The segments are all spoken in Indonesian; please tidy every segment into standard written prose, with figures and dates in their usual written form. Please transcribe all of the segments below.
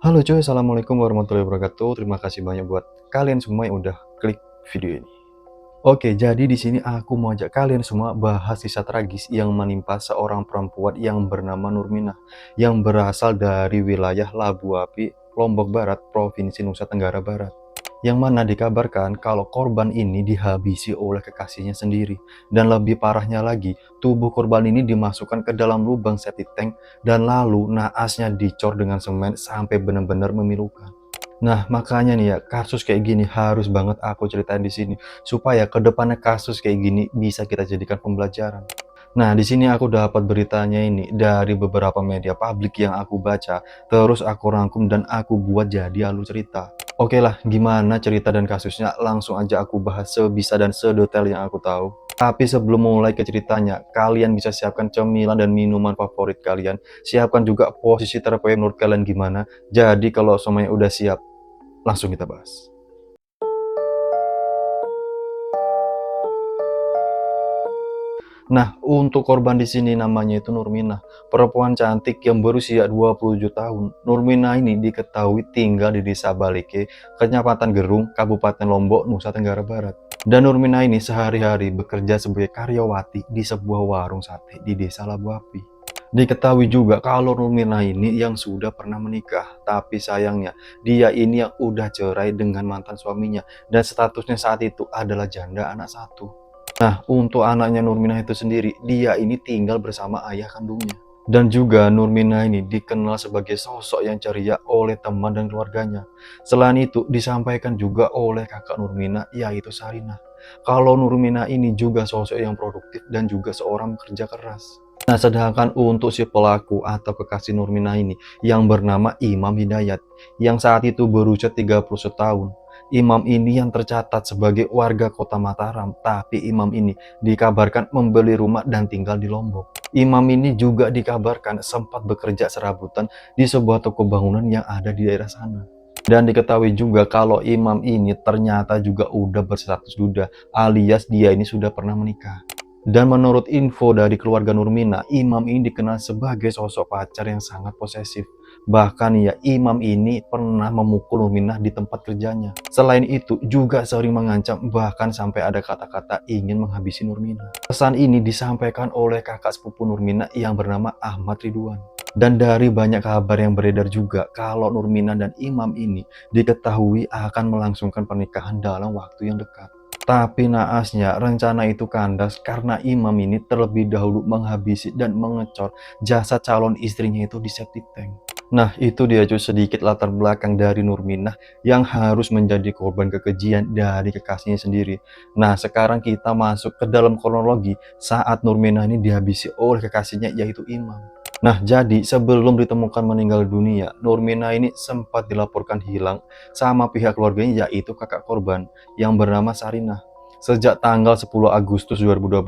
Halo cuy, assalamualaikum warahmatullahi wabarakatuh. Terima kasih banyak buat kalian semua yang udah klik video ini. Oke, jadi di sini aku mau ajak kalian semua bahas kisah tragis yang menimpa seorang perempuan yang bernama Nurminah, yang berasal dari wilayah Labu Api, Lombok Barat, Provinsi Nusa Tenggara Barat. Yang mana dikabarkan kalau korban ini dihabisi oleh kekasihnya sendiri. Dan lebih parahnya lagi, tubuh korban ini dimasukkan ke dalam lubang septic tank dan lalu naasnya dicor dengan semen sampai benar-benar memilukan. Nah, makanya nih ya, kasus kayak gini harus banget aku ceritain di sini supaya kedepannya kasus kayak gini bisa kita jadikan pembelajaran. Nah, di sini aku dapat beritanya ini dari beberapa media publik yang aku baca, terus aku rangkum dan aku buat jadi alur cerita. Oke lah, gimana cerita dan kasusnya? Langsung aja aku bahas sebisa dan sedetail yang aku tahu. Tapi sebelum mulai ke ceritanya, kalian bisa siapkan cemilan dan minuman favorit kalian. Siapkan juga posisi terbaik menurut kalian gimana. Jadi kalau semuanya udah siap, langsung kita bahas. Nah, untuk korban di sini namanya itu Nurminah, perempuan cantik yang berusia 27 tahun. Nurminah ini diketahui tinggal di Desa Baleke, Kecamatan Gerung, Kabupaten Lombok, Nusa Tenggara Barat. Dan Nurminah ini sehari-hari bekerja sebagai karyawati di sebuah warung sate di Desa Labu Api. Diketahui juga kalau Nurminah ini yang sudah pernah menikah, tapi sayangnya dia ini yang udah cerai dengan mantan suaminya dan statusnya saat itu adalah janda anak satu. Nah, untuk anaknya Nurminah itu sendiri, dia ini tinggal bersama ayah kandungnya. Dan juga Nurminah ini dikenal sebagai sosok yang ceria oleh teman dan keluarganya. Selain itu, disampaikan juga oleh kakak Nurminah, yaitu Sarinah. Kalau Nurminah ini juga sosok yang produktif dan juga seorang pekerja keras. Nah, sedangkan untuk si pelaku atau kekasih Nurminah ini, yang bernama Imam Hidayat, yang saat itu berusia 31 tahun. Imam ini yang tercatat sebagai warga kota Mataram, tapi Imam ini dikabarkan membeli rumah dan tinggal di Lombok. Imam ini juga dikabarkan sempat bekerja serabutan di sebuah toko bangunan yang ada di daerah sana. Dan diketahui juga kalau Imam ini ternyata juga udah berstatus duda, alias dia ini sudah pernah menikah. Dan menurut info dari keluarga Nurminah, Imam ini dikenal sebagai sosok pacar yang sangat posesif. Bahkan ya, Imam ini pernah memukul Nurminah di tempat kerjanya. Selain itu, juga sering mengancam bahkan sampai ada kata-kata ingin menghabisi Nurminah. Pesan ini disampaikan oleh kakak sepupu Nurminah yang bernama Ahmad Ridwan. Dan dari banyak kabar yang beredar juga kalau Nurminah dan Imam ini diketahui akan melangsungkan pernikahan dalam waktu yang dekat. Tapi naasnya rencana itu kandas karena Imam ini terlebih dahulu menghabisi dan mengecor jasad calon istrinya itu di septic tank. Nah, itu dia cuy sedikit latar belakang dari Nurminah yang harus menjadi korban kekejian dari kekasihnya sendiri. Nah, sekarang kita masuk ke dalam kronologi saat Nurminah ini dihabisi oleh kekasihnya yaitu Imam. Nah, jadi sebelum ditemukan meninggal dunia, Nurminah ini sempat dilaporkan hilang sama pihak keluarganya yaitu kakak korban yang bernama Sarinah. Sejak tanggal 10 Agustus 2025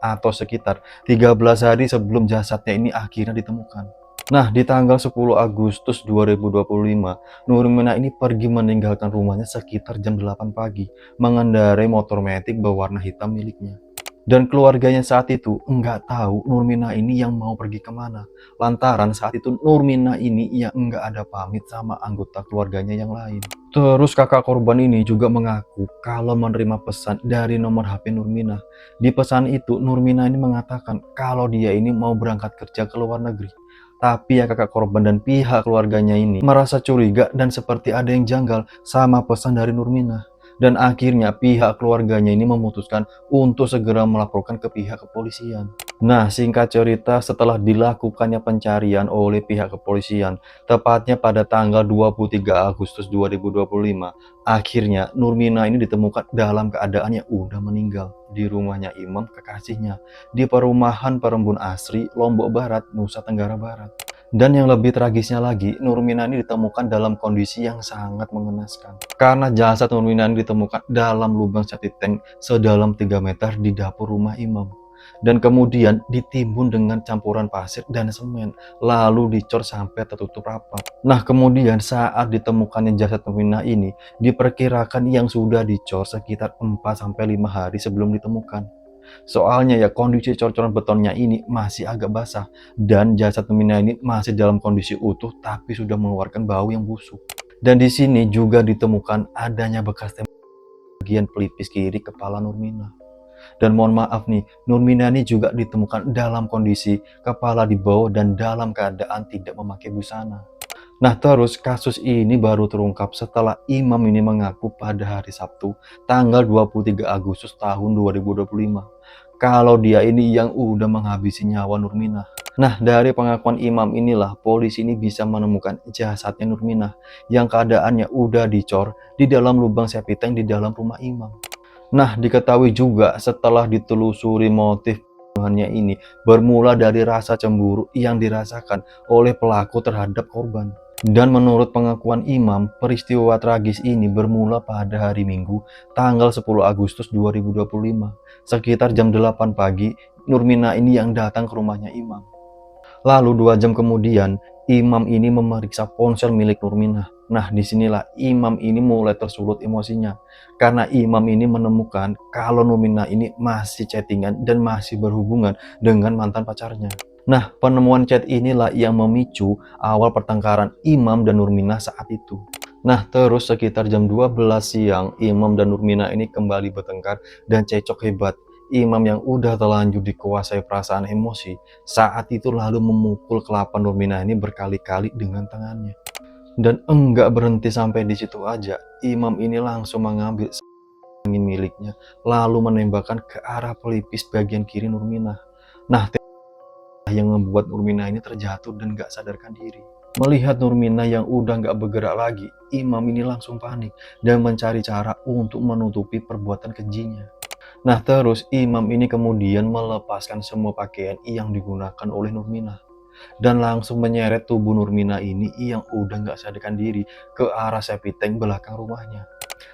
atau sekitar 13 hari sebelum jasadnya ini akhirnya ditemukan. Nah, di tanggal 10 Agustus 2025, Nurminah ini pergi meninggalkan rumahnya sekitar jam 8 pagi, mengendarai motor metik berwarna hitam miliknya. Dan keluarganya saat itu nggak tahu Nurminah ini yang mau pergi kemana. Lantaran saat itu Nurminah ini yang nggak ada pamit sama anggota keluarganya yang lain. Terus kakak korban ini juga mengaku kalau menerima pesan dari nomor HP Nurminah. Di pesan itu Nurminah ini mengatakan kalau dia ini mau berangkat kerja ke luar negeri. Tapi ya kakak korban dan pihak keluarganya ini merasa curiga dan seperti ada yang janggal sama pesan dari Nurminah. Dan akhirnya pihak keluarganya ini memutuskan untuk segera melaporkan ke pihak kepolisian. Nah, singkat cerita setelah dilakukannya pencarian oleh pihak kepolisian, tepatnya pada tanggal 23 Agustus 2025, akhirnya Nurminah ini ditemukan dalam keadaan yang udah meninggal di rumahnya Imam kekasihnya di perumahan Perembun Asri, Lombok Barat, Nusa Tenggara Barat. Dan yang lebih tragisnya lagi, Nurminah ini ditemukan dalam kondisi yang sangat mengenaskan. Karena jasad Nurminah ini ditemukan dalam lubang septic tank sedalam 3 meter di dapur rumah Imam. Dan kemudian ditimbun dengan campuran pasir dan semen, lalu dicor sampai tertutup rapat. Nah, kemudian saat ditemukannya jasad Nurminah ini, diperkirakan yang sudah dicor sekitar 4-5 hari sebelum ditemukan. Soalnya ya kondisi cor-coran betonnya ini masih agak basah dan jasad Nurmina ini masih dalam kondisi utuh tapi sudah mengeluarkan bau yang busuk. Dan di sini juga ditemukan adanya bekas tembak bagian pelipis kiri kepala Nurmina. Dan mohon maaf nih, Nurmina ini juga ditemukan dalam kondisi kepala di bawah dan dalam keadaan tidak memakai busana. Nah terus kasus ini baru terungkap setelah imam ini mengaku pada hari Sabtu tanggal 23 Agustus tahun 2025 kalau dia ini yang udah menghabisi nyawa Nurmina. Nah dari pengakuan imam inilah polisi ini bisa menemukan jasadnya Nurmina yang keadaannya udah dicor di dalam lubang septic tank di dalam rumah imam. Nah diketahui juga setelah ditelusuri motif pembunuhannya ini bermula dari rasa cemburu yang dirasakan oleh pelaku terhadap korban. Dan menurut pengakuan imam, peristiwa tragis ini bermula pada hari Minggu, tanggal 10 Agustus 2025. Sekitar jam 8 pagi, Nurmina ini yang datang ke rumahnya imam. Lalu 2 jam kemudian, imam ini memeriksa ponsel milik Nurmina. Nah, disinilah imam ini mulai tersulut emosinya. Karena imam ini menemukan kalau Nurmina ini masih chattingan dan masih berhubungan dengan mantan pacarnya. Nah, penemuan chat inilah yang memicu awal pertengkaran Imam dan Nurmina saat itu. Nah, terus sekitar jam 12 siang, Imam dan Nurmina ini kembali bertengkar dan cekcok hebat. Imam yang udah terlanjur dikuasai perasaan emosi, saat itu lalu memukul kelapa Nurmina ini berkali-kali dengan tangannya. Dan enggak berhenti sampai di situ aja, Imam ini langsung mengambil angin miliknya, lalu menembakkan ke arah pelipis bagian kiri Nurmina. Nah, yang membuat Nurmina ini terjatuh dan gak sadarkan diri. Melihat Nurmina yang udah gak bergerak lagi, imam ini langsung panik dan mencari cara untuk menutupi perbuatan kejinya. Nah terus imam ini kemudian melepaskan semua pakaian yang digunakan oleh Nurmina dan langsung menyeret tubuh Nurmina ini yang udah gak sadarkan diri ke arah septic tank belakang rumahnya.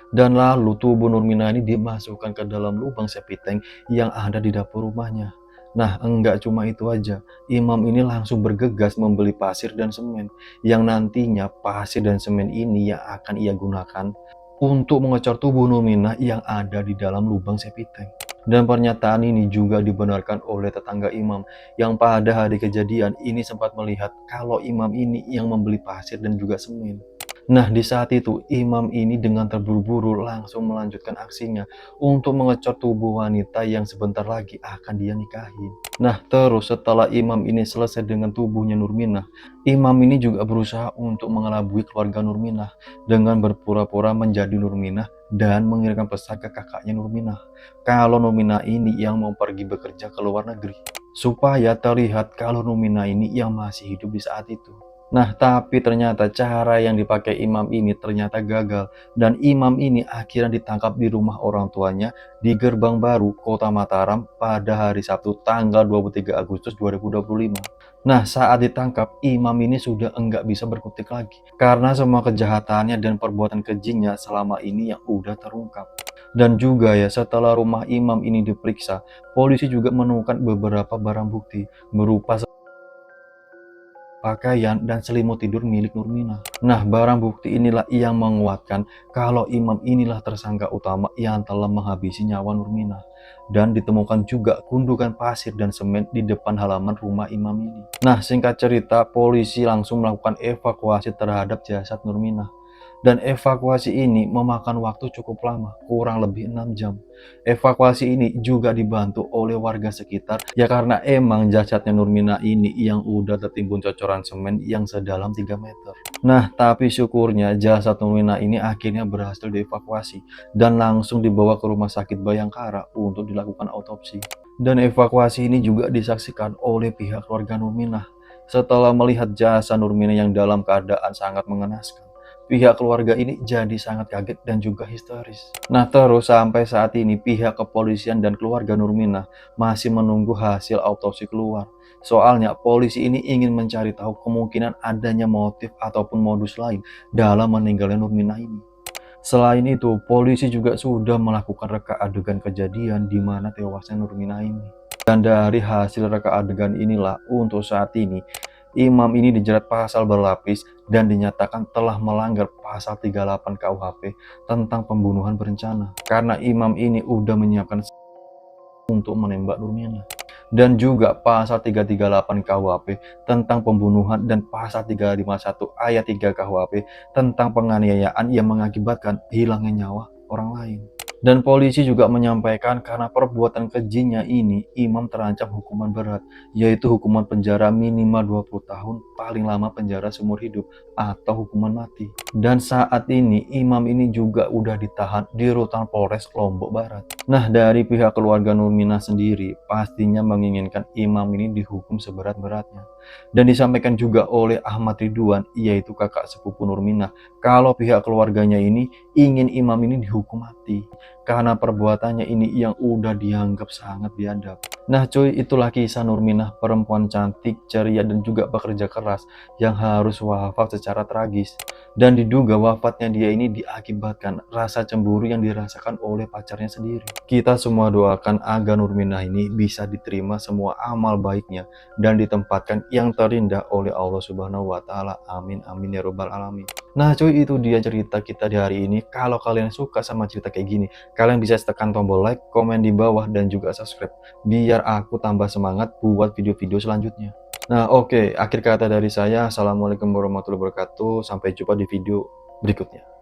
Dan lalu tubuh Nurmina ini dimasukkan ke dalam lubang septic tank yang ada di dapur rumahnya. Nah, enggak cuma itu aja. Imam ini langsung bergegas membeli pasir dan semen, yang nantinya pasir dan semen ini yang akan ia gunakan untuk mengecor tubuh Nurmina yang ada di dalam lubang septic tank. Dan pernyataan ini juga dibenarkan oleh tetangga imam yang pada hari kejadian ini sempat melihat kalau imam ini yang membeli pasir dan juga semen. Nah, di saat itu, imam ini dengan terburu-buru langsung melanjutkan aksinya untuk mengecor tubuh wanita yang sebentar lagi akan dia nikahin. Nah, terus setelah imam ini selesai dengan tubuhnya Nurmina, imam ini juga berusaha untuk mengelabui keluarga Nurmina dengan berpura-pura menjadi Nurmina dan mengirimkan pesan ke kakaknya Nurmina kalau Nurmina ini yang mau pergi bekerja ke luar negeri, supaya terlihat kalau Nurmina ini yang masih hidup di saat itu. Nah, tapi ternyata cara yang dipakai imam ini ternyata gagal dan imam ini akhirnya ditangkap di rumah orang tuanya di Gerbang Baru, Kota Mataram pada hari Sabtu tanggal 23 Agustus 2025. Nah, saat ditangkap, imam ini sudah enggak bisa berkutik lagi karena semua kejahatannya dan perbuatan kejinya selama ini yang udah terungkap. Dan juga ya, setelah rumah imam ini diperiksa, polisi juga menemukan beberapa barang bukti berupa pakaian, dan selimut tidur milik Nurmina. Nah, barang bukti inilah yang menguatkan kalau imam inilah tersangka utama yang telah menghabisi nyawa Nurmina. Dan ditemukan juga gundukan pasir dan semen di depan halaman rumah imam ini. Nah, singkat cerita, polisi langsung melakukan evakuasi terhadap jasad Nurmina. Dan evakuasi ini memakan waktu cukup lama, kurang lebih 6 jam. Evakuasi ini juga dibantu oleh warga sekitar, ya karena emang jasadnya Nurmina ini yang udah tertimbun cocoran semen yang sedalam 3 meter. Nah, tapi syukurnya jasad Nurmina ini akhirnya berhasil dievakuasi dan langsung dibawa ke Rumah Sakit Bayangkara untuk dilakukan autopsi. Dan evakuasi ini juga disaksikan oleh pihak keluarga Nurmina. Setelah melihat jasad Nurmina yang dalam keadaan sangat mengenaskan, pihak keluarga ini jadi sangat kaget dan juga histeris. Nah, terus sampai saat ini pihak kepolisian dan keluarga Nurmina masih menunggu hasil autopsi keluar. Soalnya polisi ini ingin mencari tahu kemungkinan adanya motif ataupun modus lain dalam meninggalnya Nurmina ini. Selain itu, polisi juga sudah melakukan reka adegan kejadian di mana tewasnya Nurmina ini. Dan dari hasil reka adegan inilah untuk saat ini imam ini dijerat pasal berlapis dan dinyatakan telah melanggar pasal 38 KUHP tentang pembunuhan berencana. Karena imam ini udah menyiapkan untuk menembak Nurminah. Dan juga pasal 338 KUHP tentang pembunuhan dan pasal 351 ayat 3 KUHP tentang penganiayaan yang mengakibatkan hilangnya nyawa orang lain. Dan polisi juga menyampaikan karena perbuatan kejinya ini, Imam terancam hukuman berat, yaitu hukuman penjara minimal 20 tahun, paling lama penjara seumur hidup, atau hukuman mati. Dan saat ini, Imam ini juga udah ditahan di rutan Polres Lombok Barat. Nah, dari pihak keluarga Nurminah sendiri, pastinya menginginkan Imam ini dihukum seberat-beratnya. Dan disampaikan juga oleh Ahmad Ridwan, yaitu kakak sepupu Nurminah, kalau pihak keluarganya ini ingin Imam ini dihukum mati karena perbuatannya ini yang udah dianggap sangat biadab. Nah cuy, itulah kisah Nurminah, perempuan cantik, ceria, dan juga bekerja keras yang harus wafat secara tragis. Dan diduga wafatnya dia ini diakibatkan rasa cemburu yang dirasakan oleh pacarnya sendiri. Kita semua doakan agar Nurminah ini bisa diterima semua amal baiknya dan ditempatkan yang terindah oleh Allah Subhanahu wa Ta'ala. Amin amin ya robbal alamin. Nah cuy, itu dia cerita kita di hari ini. Kalau kalian suka sama cerita kayak gini, kalian bisa tekan tombol like, komen di bawah, dan juga subscribe biar aku tambah semangat buat video-video selanjutnya. Nah oke, akhir kata dari saya, assalamualaikum warahmatullahi wabarakatuh, sampai jumpa di video berikutnya.